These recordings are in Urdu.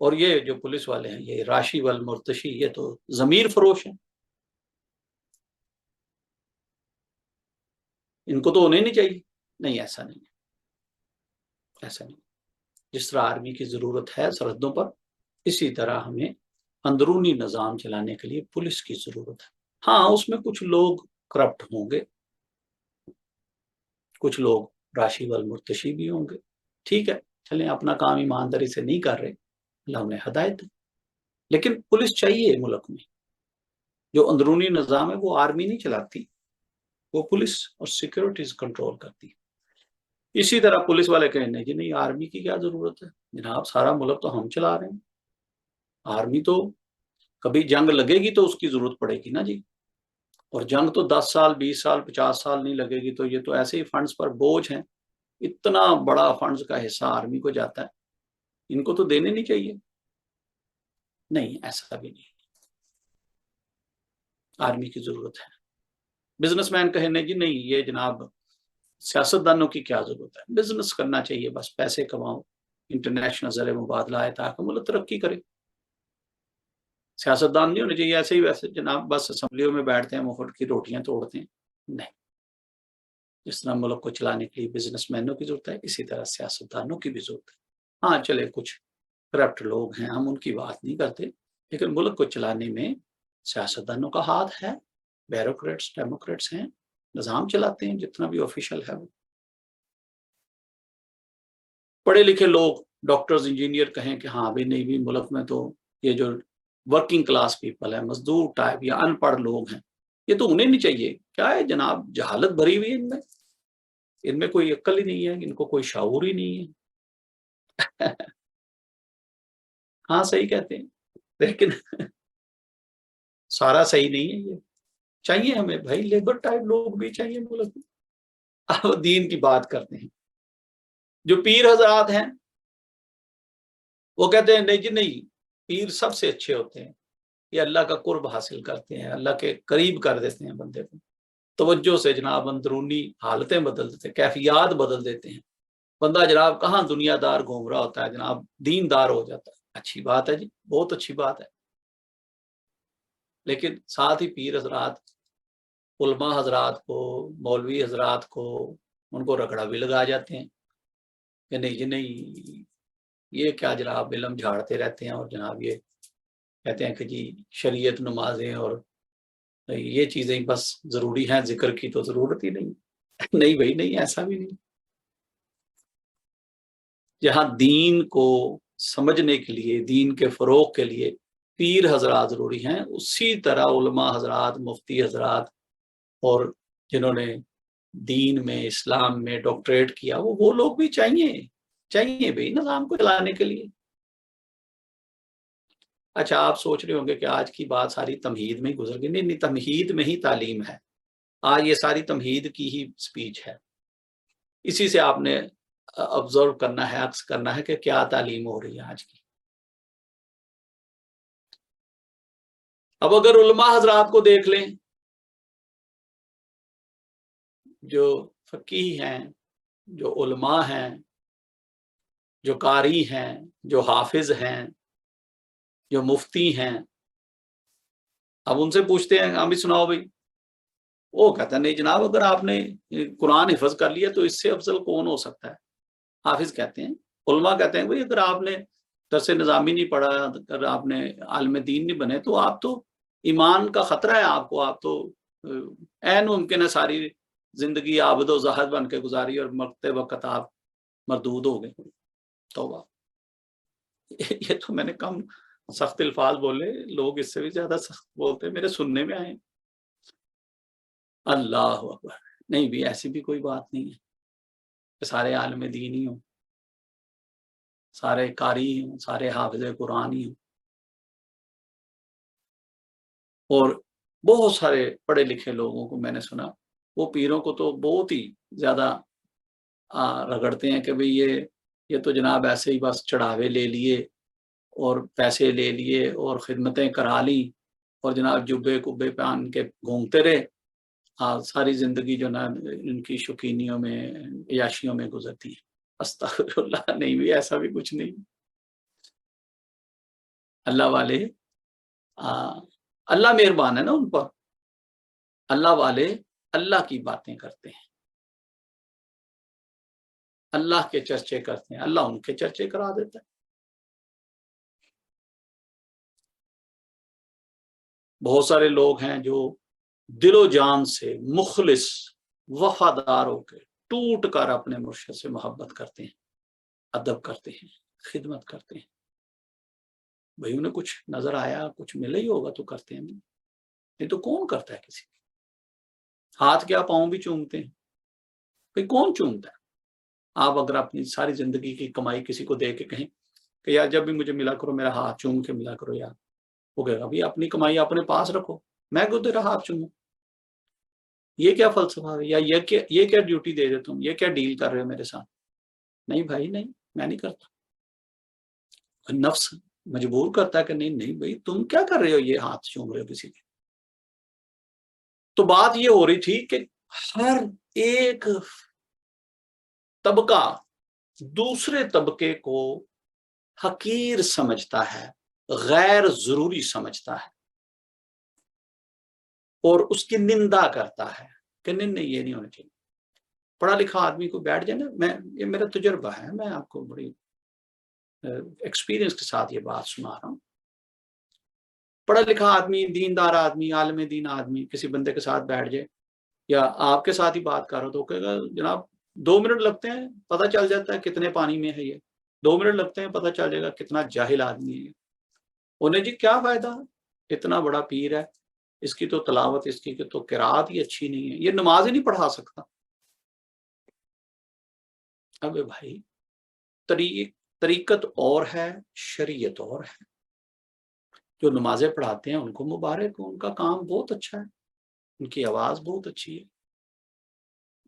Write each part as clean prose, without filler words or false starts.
اور یہ جو پولیس والے ہیں یہ راشی والمرتشی یہ تو ضمیر فروش ہیں، ان کو تو ہونے نہیں چاہیے. نہیں ایسا نہیں ہے، ایسا نہیں. جس طرح آرمی کی ضرورت ہے سرحدوں پر، اسی طرح ہمیں اندرونی نظام چلانے کے لیے پولیس کی ضرورت ہے. ہاں اس میں کچھ لوگ کرپٹ ہوں گے، کچھ لوگ راشی والمرتشی بھی ہوں گے، ٹھیک ہے چلیں اپنا کام ایمانداری سے نہیں کر رہے، اللہ نے ہدایت دی. لیکن پولیس چاہیے ملک میں. جو اندرونی نظام ہے وہ آرمی نہیں چلاتی، وہ پولیس اور سیکورٹیز کنٹرول کرتی. اسی طرح پولیس والے کہیں جی نہیں آرمی کی کیا ضرورت ہے، جناب سارا ملک تو ہم چلا رہے ہیں، آرمی تو کبھی جنگ لگے گی تو اس کی ضرورت پڑے گی نا جی، اور جنگ تو 10 سال 20 سال 50 سال نہیں لگے گی، تو یہ تو ایسے ہی فنڈز پر بوجھ ہیں. اتنا بڑا فنڈز کا حصہ آرمی کو جاتا ہے، ان کو تو دینے نہیں چاہیے. نہیں ایسا بھی نہیں، آرمی کی ضرورت ہے. بزنس مین کہیں جی نہیں یہ جناب سیاستدانوں کی کیا ضرورت ہے، بزنس کرنا چاہیے بس پیسے کماؤ، انٹرنیشنل زر مبادلہ ہے تاکہ ملک ترقی کرے. سیاستدان نہیں ہونے چاہیے ایسے ہی ویسے جناب بس اسمبلیوں میں بیٹھتے ہیں مفت کی روٹیاں توڑتے ہیں. نہیں، جس طرح ملک کو چلانے کے لیے بزنس مینوں کی ضرورت ہے اسی طرح سیاستدانوں کی بھی ضرورت ہے. ہاں چلے کچھ کرپٹ لوگ ہیں ہم ان کی بات نہیں کرتے، لیکن ملک کو چلانے میں سیاستدانوں کا ہاتھ ہے، بیوروکریٹس ڈیموکریٹس ہیں، نظام چلاتے ہیں جتنا بھی آفیشل ہے. وہ پڑھے لکھے لوگ ڈاکٹرز انجینئر کہیں کہ ہاں بھی نہیں بھی ملک میں تو یہ جو ورکنگ کلاس پیپل ہے، مزدور ٹائپ یا ان پڑھ لوگ ہیں، یہ تو انہیں نہیں چاہیے. کیا ہے جناب جہالت بھری ہوئی ہے ان میں کوئی عقل ہی نہیں ہے، ان کو کوئی شعور ہی نہیں ہے. ہاں صحیح کہتے ہیں، لیکن سارا صحیح نہیں ہے. یہ چاہیے ہمیں بھائی لیبر ٹائپ لوگ بھی چاہیے ملک میں. اب دین کی بات کرتے ہیں. جو پیر حضرات ہیں وہ کہتے ہیں نہیں جی نہیں پیر سب سے اچھے ہوتے ہیں، یہ اللہ کا قرب حاصل کرتے ہیں، اللہ کے قریب کر دیتے ہیں بندے کو. توجہ سے جناب اندرونی حالتیں بدل دیتے ہیں، کیفیات بدل دیتے ہیں. بندہ جناب کہاں دنیا دار گھوم رہا ہوتا ہے جناب دین دار ہو جاتا ہے. اچھی بات ہے جی، بہت اچھی بات ہے. لیکن ساتھ ہی پیر حضرات علماء حضرات کو مولوی حضرات کو ان کو رگڑا بھی لگا جاتے ہیں کہ نہیں جی نہیں یہ کیا جناب علم جھاڑتے رہتے ہیں، اور جناب یہ کہتے ہیں کہ جی شریعت نمازیں اور یہ چیزیں بس ضروری ہیں، ذکر کی تو ضرورت ہی نہیں. نہیں بھائی نہیں ایسا بھی نہیں. جہاں دین کو سمجھنے کے لیے دین کے فروغ کے لیے پیر حضرات ضروری ہیں، اسی طرح علماء حضرات مفتی حضرات اور جنہوں نے دین میں اسلام میں ڈاکٹریٹ کیا وہ لوگ بھی چاہیے بھائی نظام کو چلانے کے لیے. اچھا آپ سوچ رہے ہوں گے کہ آج کی بات ساری تمہید میں ہی گزر گئی. نہیں تمہید میں ہی تعلیم ہے. آج یہ ساری تمہید کی ہی سپیچ ہے. اسی سے آپ نے آبزرو کرنا ہے، عکس کرنا ہے کہ کیا تعلیم ہو رہی ہے آج کی. اب اگر علماء حضرات کو دیکھ لیں جو فقیہ ہیں، جو علماء ہیں، جو قاری ہیں، جو حافظ ہیں، جو مفتی ہیں، اب ان سے پوچھتے ہیں ہم بھی سناؤ بھائی، وہ کہتا ہے نہیں جناب اگر آپ نے قرآن حفظ کر لیا تو اس سے افضل کون ہو سکتا ہے. حافظ کہتے ہیں، علماء کہتے ہیں بھائی اگر آپ نے درس نظامی نہیں پڑھا، اگر آپ نے عالم دین نہیں بنے تو آپ تو ایمان کا خطرہ ہے آپ کو، آپ تو عین ممکن ہے ساری زندگی عابد و زاہد بن کے گزاری اور مرتے وقت آپ مردود ہو گئے. توبہ. یہ تو میں نے کم سخت الفاظ بولے، لوگ اس سے بھی زیادہ سخت بولتے میرے سننے میں آئے. اللہ اکبر. نہیں بھی ایسی بھی کوئی بات نہیں ہے کہ سارے عالم دین ہی ہوں، سارے قاری ہوں، سارے حافظ قرآن ہی ہوں. اور بہت سارے پڑھے لکھے لوگوں کو میں نے سنا وہ پیروں کو تو بہت ہی زیادہ رگڑتے ہیں کہ بھئی یہ تو جناب ایسے ہی بس چڑھاوے لے لیے اور پیسے لے لیے اور خدمتیں کرا لی اور جناب جبے کبے پہن کے گھومتے رہے، ساری زندگی جو نا ان کی شوقینیوں میں عیاشیوں میں گزرتی ہے. استغفر اللہ. نہیں بھی ایسا بھی کچھ نہیں. اللہ والے اللہ مہربان ہے نا ان پر، اللہ والے اللہ کی باتیں کرتے ہیں، اللہ کے چرچے کرتے ہیں، اللہ ان کے چرچے کرا دیتا ہے۔ بہت سارے لوگ ہیں جو دل و جان سے مخلص وفادار ہو کے ٹوٹ کر اپنے مرشد سے محبت کرتے ہیں، ادب کرتے ہیں، خدمت کرتے ہیں۔ بھائی انہیں کچھ نظر آیا، کچھ ملا ہی ہوگا تو کرتے ہیں، نہیں تو کون کرتا ہے کسی کا؟ ہاتھ کیا پاؤں بھی چومتے ہیں، بھائی کون چومتا ہے؟ آپ اگر اپنی ساری زندگی کی کمائی کسی کو دے کے کہیں کہ یار جب بھی مجھے ملا کرو میرا ہاتھ چوم کے ملا کرو یار، وہ کہے گا بھائی اپنی کمائی اپنے پاس رکھو، میں کیوں تیرا ہاتھ چوموں؟ یہ کیا فلسفہ ہے؟ یا یہ کیا ڈیوٹی دے رہے تم، یہ کیا ڈیل کر رہے ہو میرے ساتھ؟ نہیں بھائی نہیں، میں نہیں کرتا۔ نفس مجبور کرتا ہے کہ نہیں نہیں بھائی تم کیا کر رہے ہو، یہ ہاتھ چوم رہے ہو کسی کے۔ تو بات یہ ہو رہی تھی کہ ہر ایک طبقہ دوسرے طبقے کو حقیر سمجھتا ہے، غیر ضروری سمجھتا ہے، اور اس کی نندا کرتا ہے کہ نہیں یہ نہیں ہونا چاہیے۔ پڑھا لکھا آدمی کو بیٹھ جائے نا، یہ میرا تجربہ ہے، میں آپ کو بڑی ایکسپیرینس کے ساتھ یہ بات سنا رہا ہوں۔ پڑھا لکھا آدمی، دیندار آدمی، عالم دین آدمی کسی بندے کے ساتھ بیٹھ جائے یا آپ کے ساتھ ہی بات کر رہا تو کہے گا جناب 2 منٹ لگتے ہیں پتہ چل جاتا ہے کتنے پانی میں ہے یہ، 2 منٹ لگتے ہیں پتہ چل جائے گا کتنا جاہل آدمی ہے۔ انہیں جی کیا فائدہ، اتنا بڑا پیر ہے، اس کی تو تلاوت، اس کی تو قرات ہی اچھی نہیں ہے، یہ نماز ہی نہیں پڑھا سکتا۔ ابے بھائی طریقت اور ہے، شریعت اور ہے۔ جو نمازیں پڑھاتے ہیں ان کو مبارک، ان کا کام بہت اچھا ہے، ان کی آواز بہت اچھی ہے،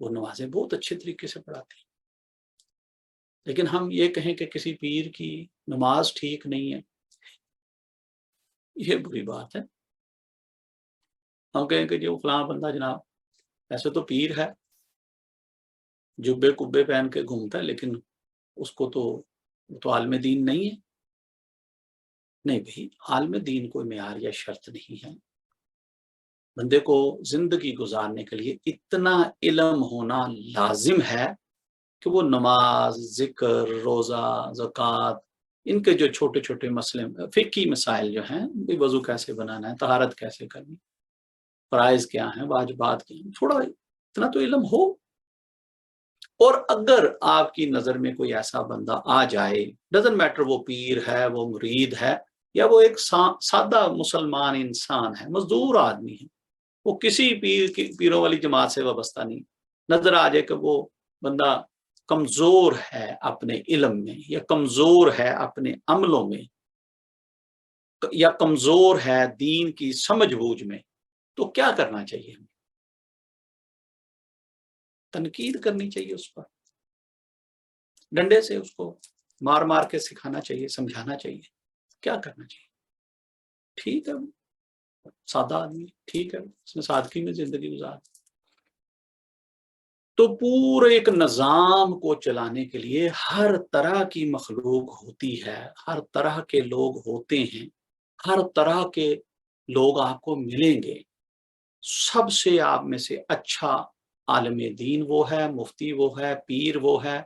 وہ نمازیں بہت اچھے طریقے سے پڑھاتے ہیں۔ لیکن ہم یہ کہیں کہ کسی پیر کی نماز ٹھیک نہیں ہے، یہ بری بات ہے۔ ہم کہیں کہ جو فلاں بندہ جناب ایسے تو پیر ہے، جبے کبے پہن کے گھومتا ہے، لیکن اس کو تو عالم دین نہیں ہے۔ نہیں بھائی، عالم دین کوئی معیار یا شرط نہیں ہے۔ بندے کو زندگی گزارنے کے لیے اتنا علم ہونا لازم ہے کہ وہ نماز، ذکر، روزہ، زکوٰۃ، ان کے جو چھوٹے چھوٹے مسئلے، فقہی مسائل جو ہیں، وضو کیسے بنانا ہے، طہارت کیسے کرنی، فرائض کیا ہیں، واجبات کیا ہیں، تھوڑا اتنا تو علم ہو۔ اور اگر آپ کی نظر میں کوئی ایسا بندہ آ جائے، ڈزنٹ میٹر وہ پیر ہے، وہ مرید ہے، یا وہ ایک سادہ مسلمان انسان ہے، مزدور آدمی ہے، وہ کسی پیروں والی جماعت سے وابستہ نہیں، نظر آ جائے کہ وہ بندہ کمزور ہے اپنے علم میں، یا کمزور ہے اپنے عملوں میں، یا کمزور ہے دین کی سمجھ بوجھ میں، تو کیا کرنا چاہیے؟ ہمیں تنقید کرنی چاہیے، اس پر ڈنڈے سے اس کو مار مار کے سکھانا چاہیے، سمجھانا چاہیے، کیا کرنا چاہیے؟ ٹھیک ہے، سادہ آدمی، ٹھیک ہے، اس نے سادگی میں زندگی گزار۔ تو پورے ایک نظام کو چلانے کے لیے ہر طرح کی مخلوق ہوتی ہے، ہر طرح کے لوگ ہوتے ہیں، ہر طرح کے لوگ آپ کو ملیں گے۔ سب سے آپ میں سے اچھا عالم دین وہ ہے، مفتی وہ ہے، پیر وہ ہے،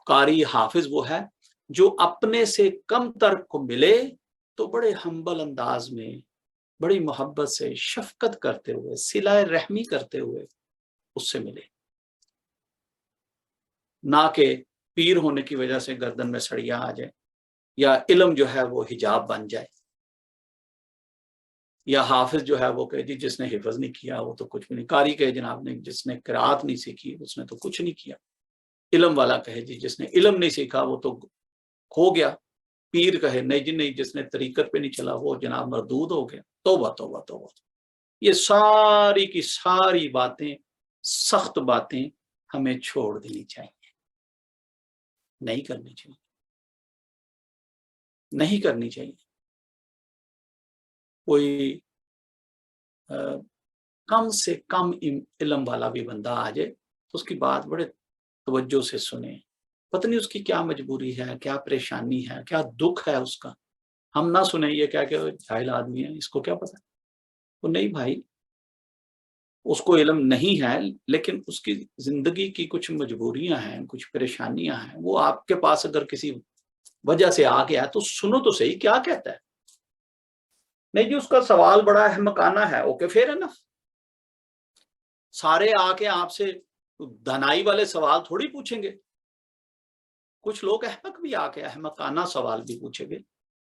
قاری حافظ وہ ہے، جو اپنے سے کم تر کو ملے تو بڑے ہمبل انداز میں، بڑی محبت سے، شفقت کرتے ہوئے، صلہ رحمی کرتے ہوئے اس سے ملے، نہ کہ پیر ہونے کی وجہ سے گردن میں سڑیاں آ جائے، یا علم جو ہے وہ حجاب بن جائے، یا حافظ جو ہے وہ کہ جی جس نے حفظ نہیں کیا وہ تو کچھ بھی نہیں، قاری کہے جناب نے جس نے قرات نہیں سیکھی اس نے تو کچھ نہیں کیا، علم والا کہے جی جس نے علم نہیں سیکھا وہ تو کھو گیا، پیر کہے نہیں جی نہیں جس نے طریقت پہ نہیں چلا وہ جناب مردود ہو گیا۔ توبہ توبہ توبہ، یہ ساری کی ساری باتیں، سخت باتیں ہمیں چھوڑ دینی چاہیے، نہیں کرنی چاہیے، نہیں کرنی چاہیے۔ کوئی کم سے کم علم والا بھی بندہ آ جائے تو اس کی بات بڑے توجہ سے سنیں، پتہ نہیں اس کی کیا مجبوری ہے، کیا پریشانی ہے، کیا دکھ ہے اس کا، ہم نہ سنیں یہ کیا کہ جاہل آدمی ہے، اس کو کیا پتا. تو نہیں بھائی، اس کو علم نہیں ہے، لیکن اس کی زندگی کی کچھ مجبوریاں ہیں، کچھ پریشانیاں ہیں. وہ آپ کے پاس اگر کسی وجہ سے آ گیا تو سنو تو صحیح کیا کہتا ہے. نہیں جی اس کا سوال بڑا احمقانہ ہے، اوکے فیئر انف. سارے آ کے آپ سے دانائی والے سوال تھوڑی پوچھیں گے. کچھ لوگ احمق بھی آ کے احمقانہ سوال بھی پوچھیں گے.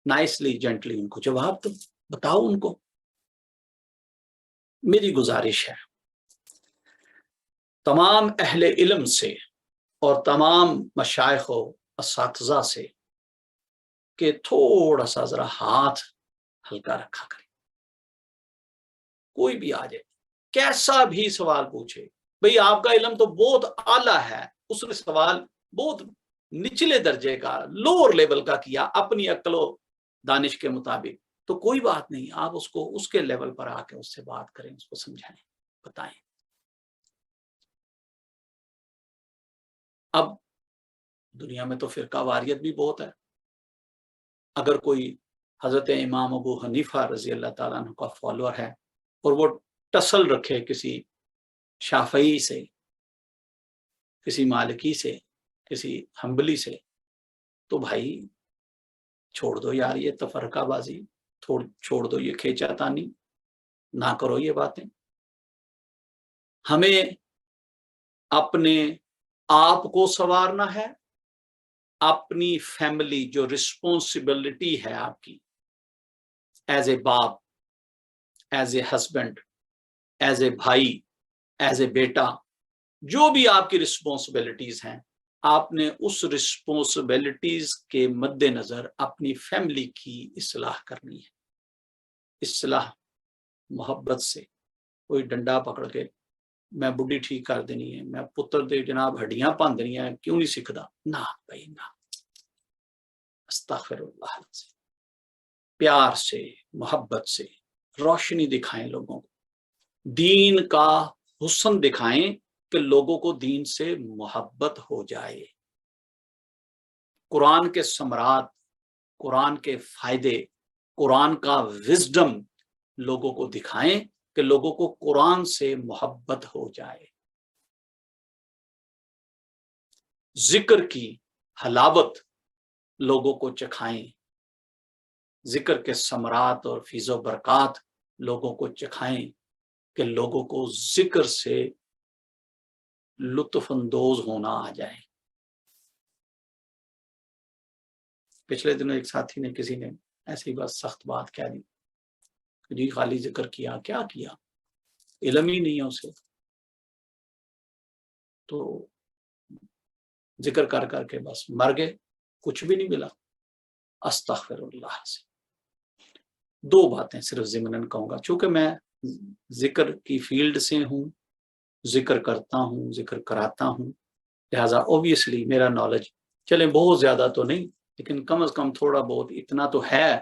نائسلی جینٹلی ان کو جواب دو، بتاؤ ان کو. میری گزارش ہے تمام اہل علم سے اور تمام مشائخ و اساتذہ سے کہ تھوڑا سا ذرا ہاتھ ہلکا رکھا کریں. کوئی بھی آ جائے، کیسا بھی سوال پوچھے، بھئی آپ کا علم تو بہت اعلیٰ ہے، اس نے سوال بہت نچلے درجے کا، لوور لیول کا کیا اپنی عقل و دانش کے مطابق، تو کوئی بات نہیں، آپ اس کو اس کے لیول پر آ کے اس سے بات کریں، اس کو سمجھائیں، بتائیں. اب دنیا میں تو فرقہ واریت بھی بہت ہے. اگر کوئی حضرت امام ابو حنیفہ رضی اللہ تعالیٰ عنہ کا فالوور ہے اور وہ ٹسل رکھے کسی شافعی سے، کسی مالکی سے، کسی حنبلی سے، تو بھائی چھوڑ دو یار یہ تفرقہ بازی، چھوڑ دو یہ کھینچا تانی، نہ کرو یہ باتیں. ہمیں اپنے آپ کو سنوارنا ہے، اپنی فیملی جو رسپانسبلٹی ہے آپ کی ایز اے باپ، as a husband, as a بھائی، ایز اے بیٹا، جو بھی آپ کی رسپانسبلٹیز ہیں، آپ نے اس رسپانسبلٹیز کے مد نظر اپنی فیملی کی اصلاح کرنی ہے. اصلاح محبت سے. کوئی ڈنڈا پکڑ کے میں بڈھی ٹھیک کر دینی ہے، میں پتر دے جناب ہڈیاں باندھنی ہے، کیوں نہیں سکھدا؟ نہ بھائی نہ. استغفر اللہ سے. پیار سے، محبت سے روشنی دکھائیں لوگوں کو، دین کا حسن دکھائیں کہ لوگوں کو دین سے محبت ہو جائے. قرآن کے ثمرات، قرآن کے فائدے، قرآن کا وزڈم لوگوں کو دکھائیں کہ لوگوں کو قرآن سے محبت ہو جائے. ذکر کی حلاوت لوگوں کو چکھائیں، ذکر کے ثمرات اور فیض و برکات لوگوں کو چکھائیں کہ لوگوں کو ذکر سے لطف اندوز ہونا آ جائے. پچھلے دنوں ایک ساتھی نے، کسی نے ایسی بات سخت بات کہہ دی کہ جی خالی ذکر کیا، کیا کیا؟ علم ہی نہیں ہے اسے، تو ذکر کر کر کے بس مر گئے، کچھ بھی نہیں ملا. استغفر اللہ سے. دو باتیں صرف ضمناً کہوں گا، چونکہ میں ذکر کی فیلڈ سے ہوں، ذکر کرتا ہوں، ذکر کراتا ہوں، لہٰذا اوبیسلی میرا نالج چلے بہت زیادہ تو نہیں، لیکن کم از کم تھوڑا بہت اتنا تو ہے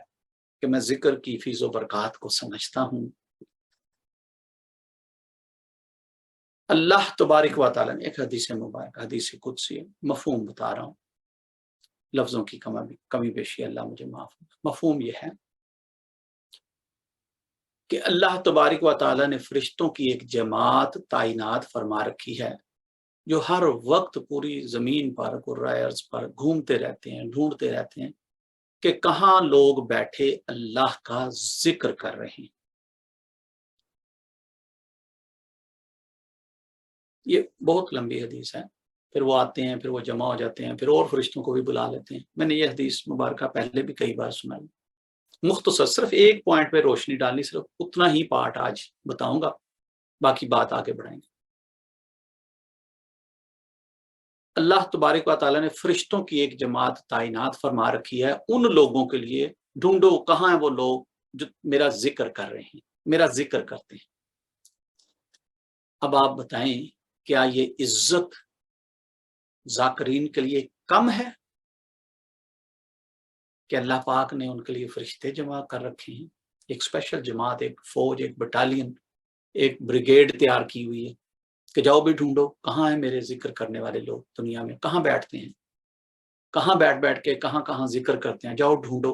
کہ میں ذکر کی فیض و برکات کو سمجھتا ہوں. اللہ تبارک و تعالیٰ نے ایک حدیث مبارک، حدیث قدسی، مفہوم بتا رہا ہوں، لفظوں کی کمی بیشی اللہ مجھے معاف. مفہوم یہ ہے کہ اللہ تبارک و تعالیٰ نے فرشتوں کی ایک جماعت تعینات فرما رکھی ہے جو ہر وقت پوری زمین پر، کرۂ ارض پر گھومتے رہتے ہیں، ڈھونڈتے رہتے ہیں کہ کہاں لوگ بیٹھے اللہ کا ذکر کر رہے ہیں. یہ بہت لمبی حدیث ہے. پھر وہ آتے ہیں، پھر وہ جمع ہو جاتے ہیں، پھر اور فرشتوں کو بھی بلا لیتے ہیں. میں نے یہ حدیث مبارکہ پہلے بھی کئی بار سنائی. مختصر صرف ایک پوائنٹ پہ روشنی ڈالنی، صرف اتنا ہی پارٹ آج بتاؤں گا، باقی بات آگے بڑھائیں گے. اللہ تبارک و تعالیٰ نے فرشتوں کی ایک جماعت تعینات فرما رکھی ہے ان لوگوں کے لیے، ڈھونڈو کہاں ہیں وہ لوگ جو میرا ذکر کر رہے ہیں، میرا ذکر کرتے ہیں. اب آپ بتائیں کیا یہ عزت ذاکرین کے لیے کم ہے کہ اللہ پاک نے ان کے لیے فرشتے جمع کر رکھے ہیں؟ ایک اسپیشل جماعت، ایک فوج، ایک بٹالین، ایک بریگیڈ تیار کی ہوئی ہے کہ جاؤ بھی ڈھونڈو کہاں ہیں میرے ذکر کرنے والے لوگ، دنیا میں کہاں بیٹھتے ہیں، کہاں بیٹھ کے کہاں ذکر کرتے ہیں، جاؤ ڈھونڈو.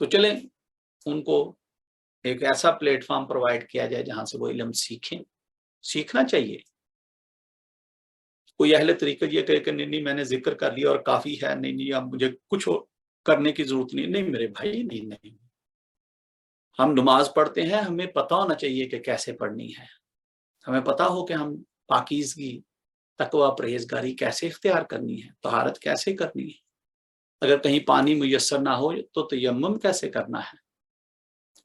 تو چلیں ان کو ایک ایسا پلیٹ فارم پرووائڈ کیا جائے جہاں سے وہ علم سیکھیں. سیکھنا چاہیے. کوئی اہل طریقہ یہ کہے کہ نہیں میں نے ذکر کر لیا اور کافی ہے, نہیں اب مجھے کچھ کرنے کی ضرورت نہیں میرے بھائی, نہیں. ہم نماز پڑھتے ہیں, ہمیں پتہ ہونا چاہیے کہ کیسے پڑھنی ہے, ہمیں پتہ ہو کہ ہم پاکیزگی, تقوی, پرہیزگاری کیسے اختیار کرنی ہے, طہارت کیسے کرنی ہے. اگر کہیں پانی میسر نہ ہو تو تیمم کیسے کرنا ہے.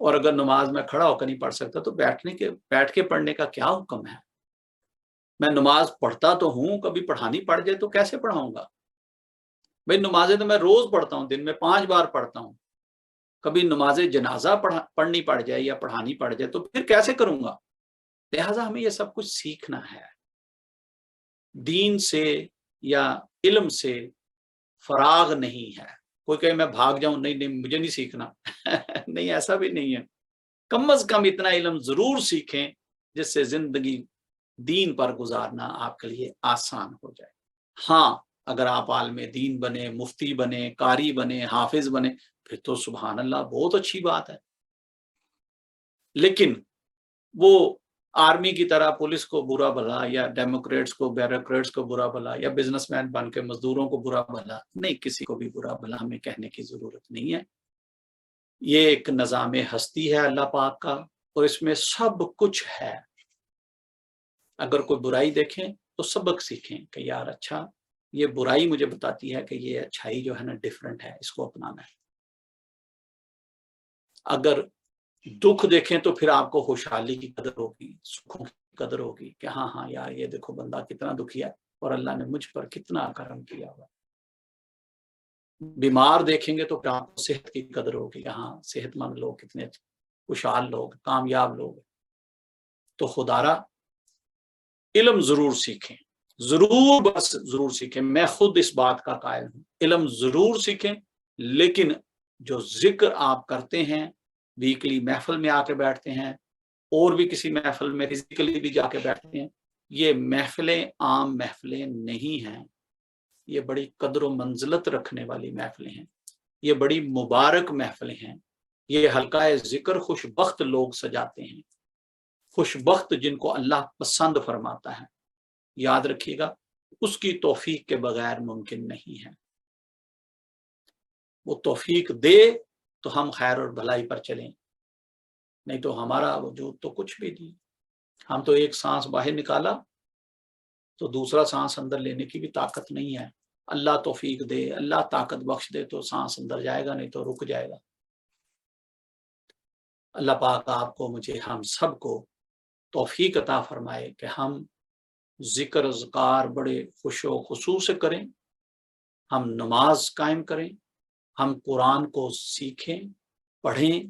اور اگر نماز میں کھڑا ہو کر نہیں پڑھ سکتا تو بیٹھ کے پڑھنے کا کیا حکم ہے. میں نماز پڑھتا تو ہوں, کبھی پڑھانی پڑ جائے تو کیسے پڑھاؤں گا. بھائی نمازیں تو میں روز پڑھتا ہوں, دن میں 5 بار پڑھتا ہوں. کبھی نماز جنازہ پڑھنی پڑ جائے یا پڑھانی پڑ جائے تو پھر کیسے کروں گا. لہٰذا ہمیں یہ سب کچھ سیکھنا ہے. دین سے یا علم سے فراغ نہیں ہے. کوئی کہے میں بھاگ جاؤں, نہیں مجھے نہیں سیکھنا. نہیں, ایسا بھی نہیں ہے. کم از کم اتنا علم ضرور سیکھیں جس سے زندگی دین پر گزارنا آپ کے لیے آسان ہو جائے. ہاں, اگر آپ عالم دین بنے, مفتی بنے, قاری بنے, حافظ بنے, پھر تو سبحان اللہ بہت اچھی بات ہے. لیکن وہ آرمی کی طرح پولیس کو برا بھلا یا ڈیموکریٹس کو, بیوروکریٹس کو برا بھلا یا بزنس مین بن کے مزدوروں کو برا بھلا, نہیں, کسی کو بھی برا بھلا ہمیں کہنے کی ضرورت نہیں ہے. یہ ایک نظام ہستی ہے اللہ پاک کا, اور اس میں سب کچھ ہے. اگر کوئی برائی دیکھیں تو سبق سیکھیں کہ یار اچھا یہ برائی مجھے بتاتی ہے کہ یہ اچھائی جو ہے نا ڈیفرنٹ ہے, اس کو اپنانا ہے. اگر دکھ دیکھیں تو پھر آپ کو خوشحالی کی قدر ہوگی, سکھوں کی قدر ہوگی کہ ہاں یار یہ دیکھو بندہ کتنا دکھی ہے اور اللہ نے مجھ پر کتنا کرم کیا ہوا. بیمار دیکھیں گے تو پھر آپ کو صحت کی قدر ہوگی, ہاں صحت مند لوگ کتنے خوشحال لوگ, کامیاب لوگ. تو خدارا علم ضرور سیکھیں, ضرور سیکھیں. میں خود اس بات کا قائل ہوں, علم ضرور سیکھیں. لیکن جو ذکر آپ کرتے ہیں, ویکلی محفل میں آ کے بیٹھتے ہیں, اور بھی کسی محفل میں فزیکلی بھی جا کے بیٹھتے ہیں, یہ محفلیں عام محفلیں نہیں ہیں. یہ بڑی قدر و منزلت رکھنے والی محفلیں ہیں, یہ بڑی مبارک محفلیں ہیں. یہ حلقہ ذکر خوش بخت لوگ سجاتے ہیں, خوش بخت جن کو اللہ پسند فرماتا ہے. یاد رکھیے گا, اس کی توفیق کے بغیر ممکن نہیں ہے. وہ توفیق دے تو ہم خیر اور بھلائی پر چلیں, نہیں تو ہمارا وجود تو کچھ بھی نہیں. ہم تو ایک سانس باہر نکالا تو دوسرا سانس اندر لینے کی بھی طاقت نہیں ہے. اللہ توفیق دے, اللہ طاقت بخش دے تو سانس اندر جائے گا, نہیں تو رک جائے گا. اللہ پاک آپ کو, مجھے, ہم سب کو توفیق عطا فرمائے کہ ہم ذکر اذکار بڑے خوش و خصوص سے کریں, ہم نماز قائم کریں, ہم قرآن کو سیکھیں, پڑھیں,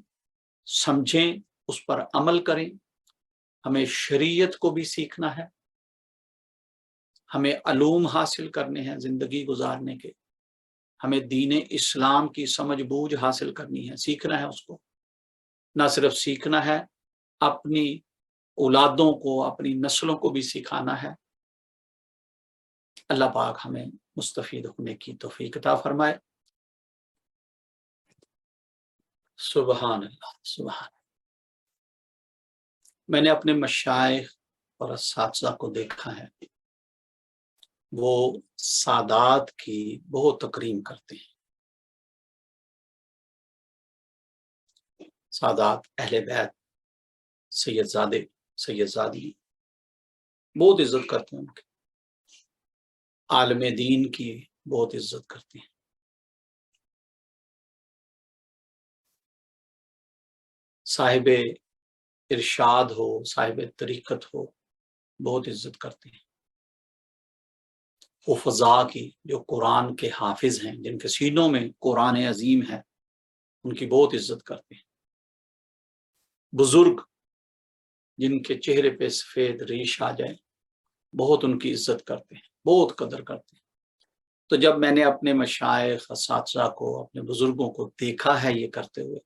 سمجھیں, اس پر عمل کریں. ہمیں شریعت کو بھی سیکھنا ہے, ہمیں علوم حاصل کرنے ہیں زندگی گزارنے کے, ہمیں دین اسلام کی سمجھ بوجھ حاصل کرنی ہے, سیکھنا ہے. اس کو نہ صرف سیکھنا ہے, اپنی اولادوں کو, اپنی نسلوں کو بھی سکھانا ہے. اللہ پاک ہمیں مستفید ہونے کی توفیق عطا فرمائے. سبحان اللہ, سبحان. میں نے اپنے مشائخ اور اساتذہ کو دیکھا ہے, وہ سادات کی بہت تکریم کرتے ہیں. سادات اہل بیت, سید زادے, سید زادی بہت عزت کرتے ہیں. ان کی عالم دین کی بہت عزت کرتے ہیں. صاحب ارشاد ہو, صاحب طریقت ہو, بہت عزت کرتے ہیں. حفظاء کی, جو قرآن کے حافظ ہیں, جن کے سینوں میں قرآن عظیم ہے, ان کی بہت عزت کرتے ہیں. بزرگ جن کے چہرے پہ سفید ریش آ جائے, بہت ان کی عزت کرتے ہیں, بہت قدر کرتے ہیں. تو جب میں نے اپنے مشائخ, اساتذہ کو, اپنے بزرگوں کو دیکھا ہے یہ کرتے ہوئے,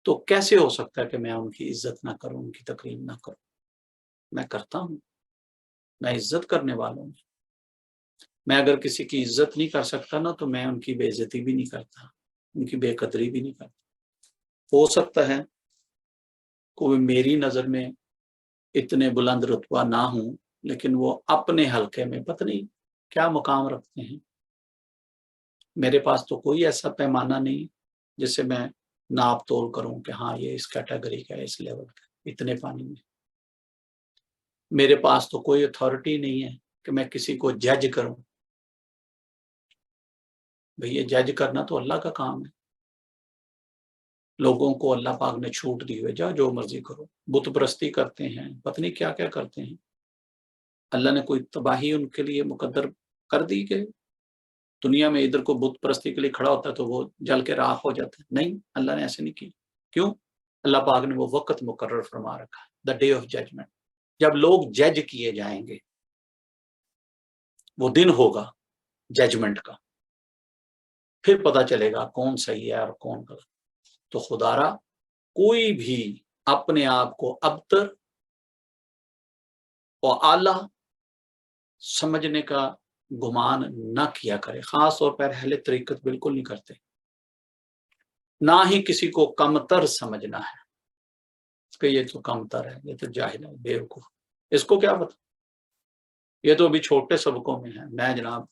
تو کیسے ہو سکتا ہے کہ میں ان کی عزت نہ کروں, ان کی تکریم نہ کروں. میں کرتا ہوں, میں عزت کرنے والوں ہوں. میں اگر کسی کی عزت نہیں کر سکتا نا, تو میں ان کی بے عزتی بھی نہیں کرتا, ان کی بے قدری بھی نہیں کرتا. ہو سکتا ہے کوئی میری نظر میں اتنے بلند رتبہ نہ ہوں، لیکن وہ اپنے حلقے میں پتہ نہیں کیا مقام رکھتے ہیں۔ میرے پاس تو کوئی ایسا پیمانہ نہیں جس سے میں ناپ تول کروں کہ ہاں یہ اس کیٹیگری کا ہے، اس لیول کا، اتنے پانی میں۔ میرے پاس تو کوئی اتھارٹی نہیں ہے کہ میں کسی کو جج کروں۔ بھئی یہ جج کرنا تو اللہ کا کام ہے۔ لوگوں کو اللہ پاک نے چھوٹ دی ہوئے، جا جو مرضی کرو، بت پرستی کرتے ہیں، پتہ نہیں کیا کیا کرتے ہیں۔ اللہ نے کوئی تباہی ان کے لیے مقدر کر دی کہ دنیا میں ادھر کو بت پرستی کے لیے کھڑا ہوتا ہے تو وہ جل کے راکھ ہو جاتا ہے؟ نہیں، اللہ نے ایسے نہیں کی۔ کیوں؟ اللہ پاک نے وہ وقت مقرر فرما رکھا ہے، دا ڈے آف ججمنٹ، جب لوگ جج کیے جائیں گے، وہ دن ہوگا ججمنٹ کا، پھر پتہ چلے گا کون صحیح ہے اور کون غلط۔ تو خدا را کوئی بھی اپنے آپ کو ابتر اور اعلیٰ سمجھنے کا گمان نہ کیا کرے، خاص طور پر اہل طریقت بالکل نہیں کرتے۔ نہ ہی کسی کو کمتر سمجھنا ہے کہ یہ تو کمتر ہے، یہ تو جاہل ہے، بیوقوف، اس کو کیا پتا، یہ تو ابھی چھوٹے سبقوں میں ہے۔ میں جناب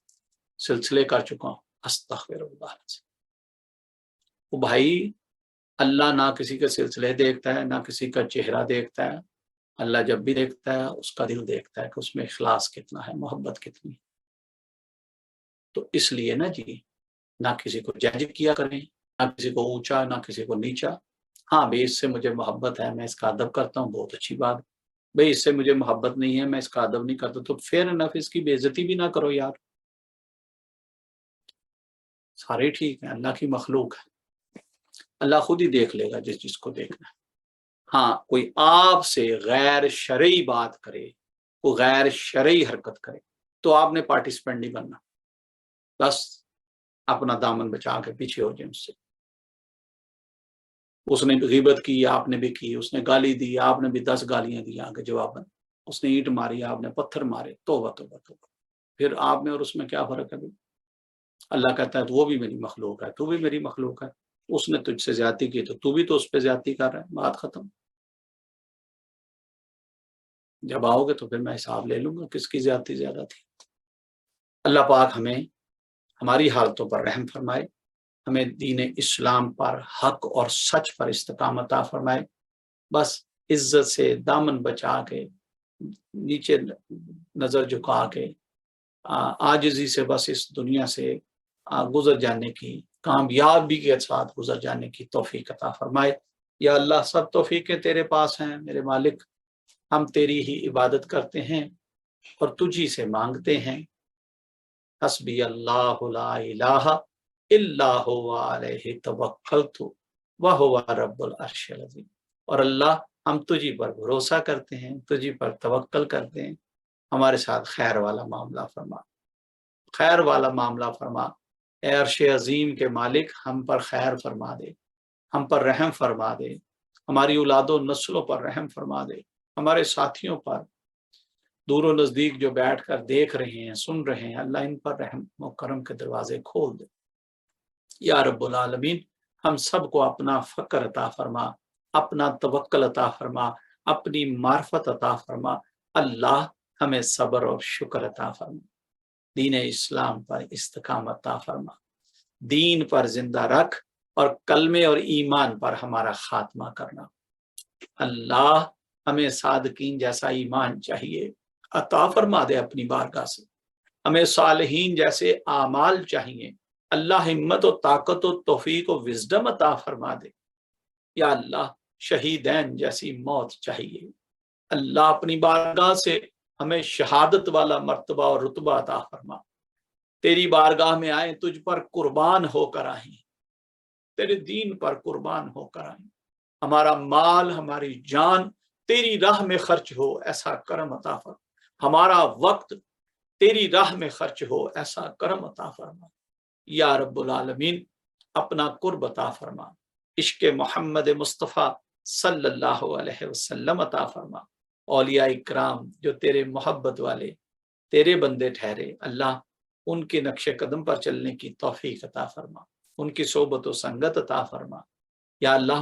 سلسلے کر چکا ہوں، استغفر اللہ سے۔ وہ بھائی اللہ نہ کسی کے سلسلے دیکھتا ہے، نہ کسی کا چہرہ دیکھتا ہے۔ اللہ جب بھی دیکھتا ہے اس کا دل دیکھتا ہے کہ اس میں اخلاص کتنا ہے، محبت کتنی ہے۔ تو اس لیے نا جی، نہ کسی کو جج کیا کریں، نہ کسی کو اونچا، نہ کسی کو نیچا۔ ہاں بھائی اس سے مجھے محبت ہے، میں اس کا ادب کرتا ہوں، بہت اچھی بات۔ بھائی اس سے مجھے محبت نہیں ہے، میں اس کا ادب نہیں کرتا، تو پھر نفس کی بے عزتی بھی نہ کرو یار۔ سارے ٹھیک ہیں، اللہ کی مخلوق ہے، اللہ خود ہی دیکھ لے گا جس کو دیکھنا ہے۔ ہاں کوئی آپ سے غیر شرعی بات کرے، کوئی غیر شرعی حرکت کرے، تو آپ نے پارٹیسپینٹ نہیں بننا، بس اپنا دامن بچا کے پیچھے ہو جائیں اس سے۔ اس نے غیبت کی، آپ نے بھی کی، اس نے گالی دی، آپ نے بھی 10 گالیاں دی آگے جواباً، اس نے اینٹ ماری، آپ نے پتھر مارے، توبہ توبہ توبہ۔ پھر آپ میں اور اس میں کیا فرق ہے؟ اللہ کہتا ہے تو وہ بھی میری مخلوق ہے، تو بھی میری مخلوق ہے، اس نے تجھ سے زیادتی کی تو بھی تو اس پہ زیادتی کر رہا ہے، بات ختم۔ جب آؤ گے تو پھر میں حساب لے لوں گا کس کی زیادتی زیادہ تھی۔ اللہ پاک ہمیں ہماری حالتوں پر رحم فرمائے، ہمیں دین اسلام پر، حق اور سچ پر استقامت عطا فرمائے۔ بس عزت سے دامن بچا کے، نیچے نظر جھکا کے، عاجزی سے بس اس دنیا سے گزر جانے کی، کامیابی کے ساتھ گزر جانے کی توفیق عطا فرمائے۔ یا اللہ سب توفیقیں تیرے پاس ہیں میرے مالک، ہم تیری ہی عبادت کرتے ہیں اور تجھی سے مانگتے ہیں۔ حسبی اللہ لا الہ الا هو علیہ توکلت وہو رب العرش العظیم۔ اور اللہ ہم تجھی پر بھروسہ کرتے ہیں، تجھی پر توکل کرتے ہیں، ہمارے ساتھ خیر والا معاملہ فرما، خیر والا معاملہ فرما۔ اے عرش عظیم کے مالک ہم پر خیر فرما دے، ہم پر رحم فرما دے، ہماری اولاد و نسلوں پر رحم فرما دے، ہمارے ساتھیوں پر، دور و نزدیک جو بیٹھ کر دیکھ رہے ہیں، سن رہے ہیں، اللہ ان پر رحم و کرم کے دروازے کھول دے۔ یا رب العالمین ہم سب کو اپنا فقر عطا فرما، اپنا توکل عطا فرما، اپنی معرفت عطا فرما۔ اللہ ہمیں صبر اور شکر عطا فرما، دین اسلام پر استقامت عطا فرما، دین پر زندہ رکھ اور کلمے اور ایمان پر ہمارا خاتمہ کرنا۔ اللہ ہمیں صادقین جیسا ایمان چاہیے، عطا فرما دے اپنی بارگاہ سے۔ ہمیں صالحین جیسے اعمال چاہیے، اللہ ہمت و طاقت و توفیق و وزڈم عطا فرما دے۔ یا اللہ شہیدین جیسی موت چاہیے، اللہ اپنی بارگاہ سے ہمیں شہادت والا مرتبہ اور رتبہ عطا فرما۔ تیری بارگاہ میں آئیں، تجھ پر قربان ہو کر آئیں، تیرے دین پر قربان ہو کر آئیں، ہمارا مال، ہماری جان تیری راہ میں خرچ ہو، ایسا کرم عطا فرما، ہمارا وقت تیری راہ میں خرچ ہو، ایسا کرم عطا فرما۔ یا رب العالمین اپنا قرب عطا فرما، عشق محمد مصطفیٰ صلی اللہ علیہ وسلم عطا فرما۔ اولیاء اکرام جو تیرے محبت والے، تیرے بندے ٹھہرے، اللہ ان کے نقش قدم پر چلنے کی توفیق عطا فرما، ان کی صحبت و سنگت عطا فرما۔ یا اللہ